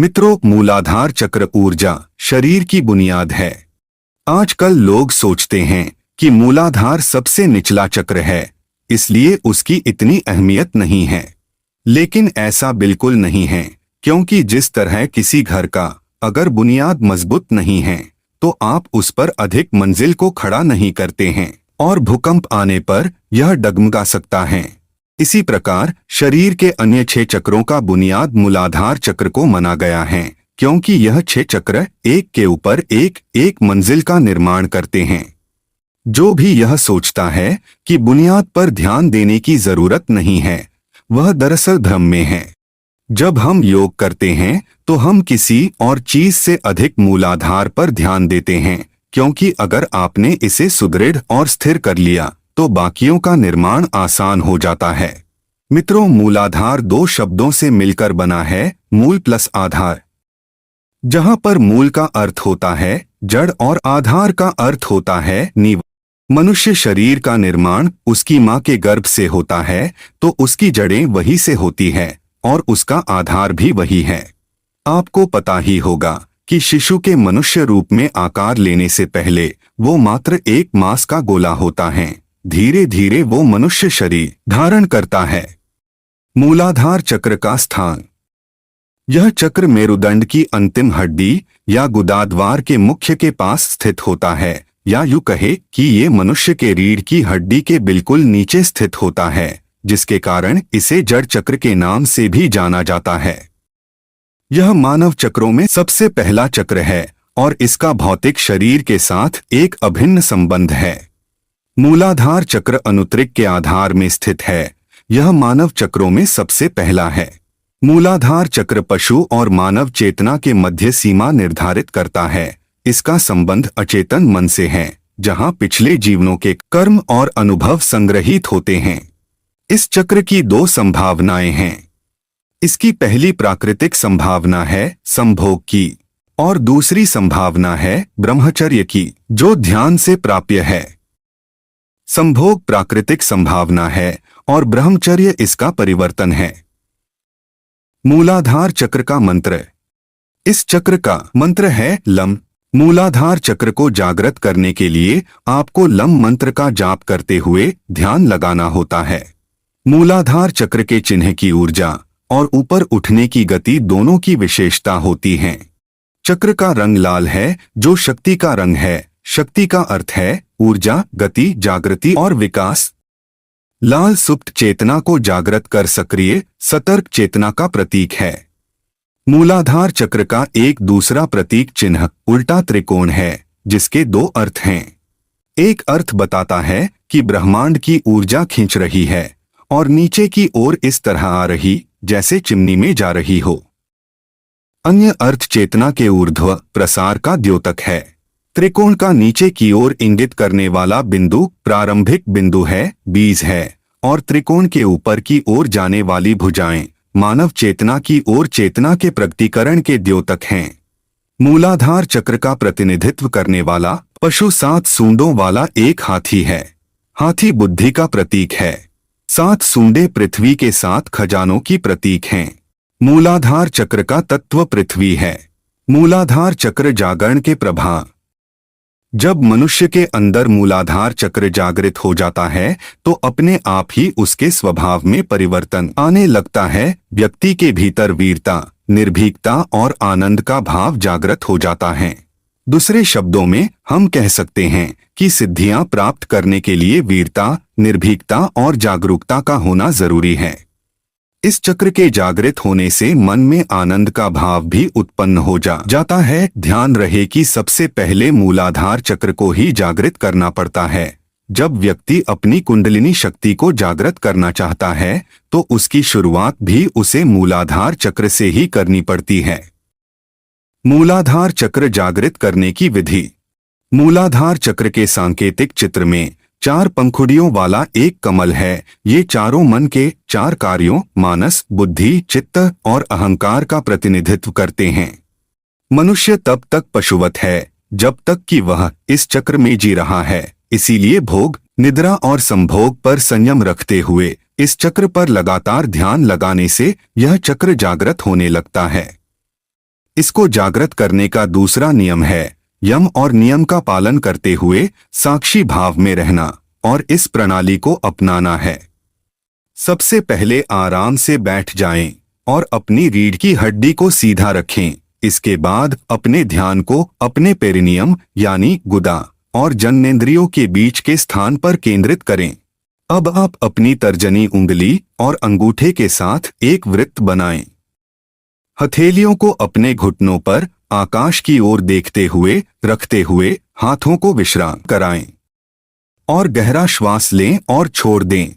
मित्रों, मूलाधार चक्र ऊर्जा शरीर की बुनियाद है। आजकल लोग सोचते हैं कि मूलाधार सबसे निचला चक्र है, इसलिए उसकी इतनी अहमियत नहीं है। लेकिन ऐसा बिल्कुल नहीं है, क्योंकि जिस तरह किसी घर का अगर बुनियाद मजबूत नहीं है तो आप उस पर अधिक मंजिल को खड़ा नहीं करते हैं और भूकंप आने पर यह डगमगा सकता है। इसी प्रकार शरीर के अन्य 6 चक्रों का बुनियाद मूलाधार चक्र को माना गया है, क्योंकि यह 6 चक्र एक के ऊपर एक मंजिल का निर्माण करते हैं। जो भी यह सोचता है कि बुनियाद पर ध्यान देने की जरूरत नहीं है, वह दरअसल भ्रम में है। जब हम योग करते हैं तो हम किसी और चीज से अधिक मूलाधार पर ध्यान देते हैं, क्योंकि अगर आपने इसे सुदृढ़ और स्थिर कर लिया तो बाकियों का निर्माण आसान हो जाता है। मित्रों, मूलाधार 2 शब्दों से मिलकर बना है, मूल प्लस आधार। जहां पर मूल का अर्थ होता है जड़ और आधार का अर्थ होता है नींव। मनुष्य शरीर का निर्माण उसकी मां के गर्भ से होता है, तो उसकी जड़ें वही से होती है और उसका आधार भी वही है। आपको पता ही होगा कि शिशु के मनुष्य रूप में आकार लेने से पहले वो मात्र एक मांस का गोला होता है। धीरे धीरे वो मनुष्य शरीर धारण करता है। मूलाधार चक्र का स्थान। यह चक्र मेरुदंड की अंतिम हड्डी या गुदाद्वार के मुख्य के पास स्थित होता है, या यूं कहे कि ये मनुष्य के रीढ़ की हड्डी के बिल्कुल नीचे स्थित होता है, जिसके कारण इसे जड़ चक्र के नाम से भी जाना जाता है। यह मानव चक्रों में सबसे पहला चक्र है और इसका भौतिक शरीर के साथ एक अभिन्न संबंध है। मूलाधार चक्र अनुत्रिक के आधार में स्थित है। यह मानव चक्रों में सबसे पहला है। मूलाधार चक्र पशु और मानव चेतना के मध्य सीमा निर्धारित करता है। इसका संबंध अचेतन मन से है, जहां पिछले जीवनों के कर्म और अनुभव संग्रहित होते हैं। इस चक्र की 2 संभावनाएं हैं। इसकी पहली प्राकृतिक संभावना है संभोग की और दूसरी संभावना है ब्रह्मचर्य की, जो ध्यान से प्राप्य है। संभोग प्राकृतिक संभावना है और ब्रह्मचर्य इसका परिवर्तन है। मूलाधार चक्र का मंत्र। इस चक्र का मंत्र है लम। मूलाधार चक्र को जागृत करने के लिए आपको लम मंत्र का जाप करते हुए ध्यान लगाना होता है। मूलाधार चक्र के चिन्ह की ऊर्जा और ऊपर उठने की गति दोनों की विशेषता होती है। चक्र का रंग लाल है, जो शक्ति का रंग है। शक्ति का अर्थ है ऊर्जा, गति, जागृति और विकास। लाल सुप्त चेतना को जागृत कर सक्रिय सतर्क चेतना का प्रतीक है। मूलाधार चक्र का एक दूसरा प्रतीक चिन्ह उल्टा त्रिकोण है, जिसके 2 अर्थ हैं। एक अर्थ बताता है कि ब्रह्मांड की ऊर्जा खींच रही है और नीचे की ओर इस तरह आ रही जैसे चिमनी में जा रही हो। अन्य अर्थ चेतना के ऊर्ध्व प्रसार का द्योतक है। त्रिकोण का नीचे की ओर इंगित करने वाला बिंदु प्रारंभिक बिंदु है, बीज है, और त्रिकोण के ऊपर की ओर जाने वाली भुजाएं मानव चेतना की ओर चेतना के प्रगटीकरण के द्योतक हैं। मूलाधार चक्र का प्रतिनिधित्व करने वाला पशु 7 सूंडों वाला एक हाथी है। हाथी बुद्धि का प्रतीक है। 7 सूंडे पृथ्वी के 7 खजानों की प्रतीक हैं। मूलाधार चक्र का तत्व पृथ्वी है। मूलाधार चक्र जागरण के प्रभाव। जब मनुष्य के अंदर मूलाधार चक्र जागृत हो जाता है तो अपने आप ही उसके स्वभाव में परिवर्तन आने लगता है। व्यक्ति के भीतर वीरता, निर्भीकता और आनंद का भाव जागृत हो जाता है। दूसरे शब्दों में हम कह सकते हैं कि सिद्धियां प्राप्त करने के लिए वीरता, निर्भीकता और जागरूकता का होना जरूरी है। इस चक्र के जागृत होने से मन में आनंद का भाव भी उत्पन्न हो जाता है। ध्यान रहे कि सबसे पहले मूलाधार चक्र को ही जागृत करना पड़ता है। जब व्यक्ति अपनी कुंडलिनी शक्ति को जागृत करना चाहता है तो उसकी शुरुआत भी उसे मूलाधार चक्र से ही करनी पड़ती है। मूलाधार चक्र जागृत करने की विधि। मूलाधार चक्र के सांकेतिक चित्र में 4 पंखुड़ियों वाला एक कमल है। ये चारों मन के 4 कार्यों मानस, बुद्धि, चित्त और अहंकार का प्रतिनिधित्व करते हैं। मनुष्य तब तक पशुवत है जब तक कि वह इस चक्र में जी रहा है। इसीलिए भोग, निद्रा और संभोग पर संयम रखते हुए इस चक्र पर लगातार ध्यान लगाने से यह चक्र जागृत होने लगता है। इसको जागृत करने का दूसरा नियम है यम और नियम का पालन करते हुए साक्षी भाव में रहना और इस प्रणाली को अपनाना है। सबसे पहले आराम से बैठ जाएं और अपनी रीढ़ की हड्डी को सीधा रखें। इसके बाद अपने ध्यान को अपने पेरिनियम यानी गुदा और जननेंद्रियों के बीच के स्थान पर केंद्रित करें। अब आप अपनी तर्जनी उंगली और अंगूठे के साथ एक वृत्त बनाएं। हथेलियों को अपने घुटनों पर आकाश की ओर देखते हुए रखते हुए हाथों को विश्राम कराएं और गहरा श्वास लें और छोड़ दें।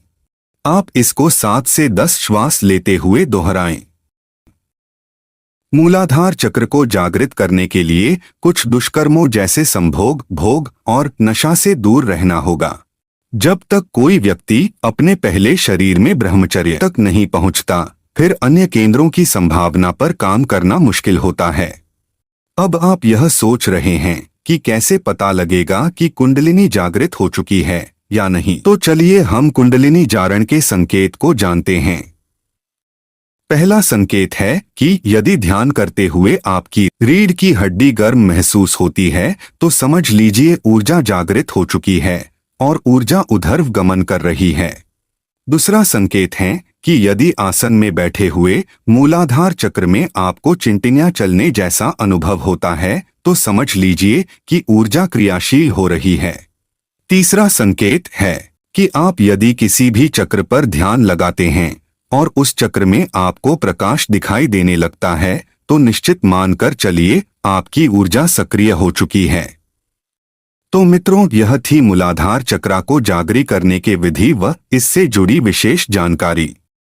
आप इसको 7 से 10 श्वास लेते हुए दोहराएं। मूलाधार चक्र को जागृत करने के लिए कुछ दुष्कर्मों जैसे संभोग, भोग और नशा से दूर रहना होगा। जब तक कोई व्यक्ति अपने पहले शरीर में ब्रह्मचर्य तक नहीं पहुंचता, फिर अन्य केंद्रों की संभावना पर काम करना मुश्किल होता है। अब आप यह सोच रहे हैं कि कैसे पता लगेगा कि कुंडलिनी जागृत हो चुकी है या नहीं, तो चलिए हम कुंडलिनी जागरण के संकेत को जानते हैं। पहला संकेत है कि यदि ध्यान करते हुए आपकी रीढ़ की हड्डी गर्म महसूस होती है तो समझ लीजिए ऊर्जा जागृत हो चुकी है और ऊर्जा ऊर्ध्व गमन कर रही है। दूसरा संकेत है कि यदि आसन में बैठे हुए मूलाधार चक्र में आपको चिंटियां चलने जैसा अनुभव होता है तो समझ लीजिए कि ऊर्जा क्रियाशील हो रही है। तीसरा संकेत है कि आप यदि किसी भी चक्र पर ध्यान लगाते हैं और उस चक्र में आपको प्रकाश दिखाई देने लगता है तो निश्चित मानकर चलिए आपकी ऊर्जा सक्रिय हो चुकी है। तो मित्रों, यह थी मूलाधार चक्र को जागृत करने के विधि व इससे जुड़ी विशेष जानकारी।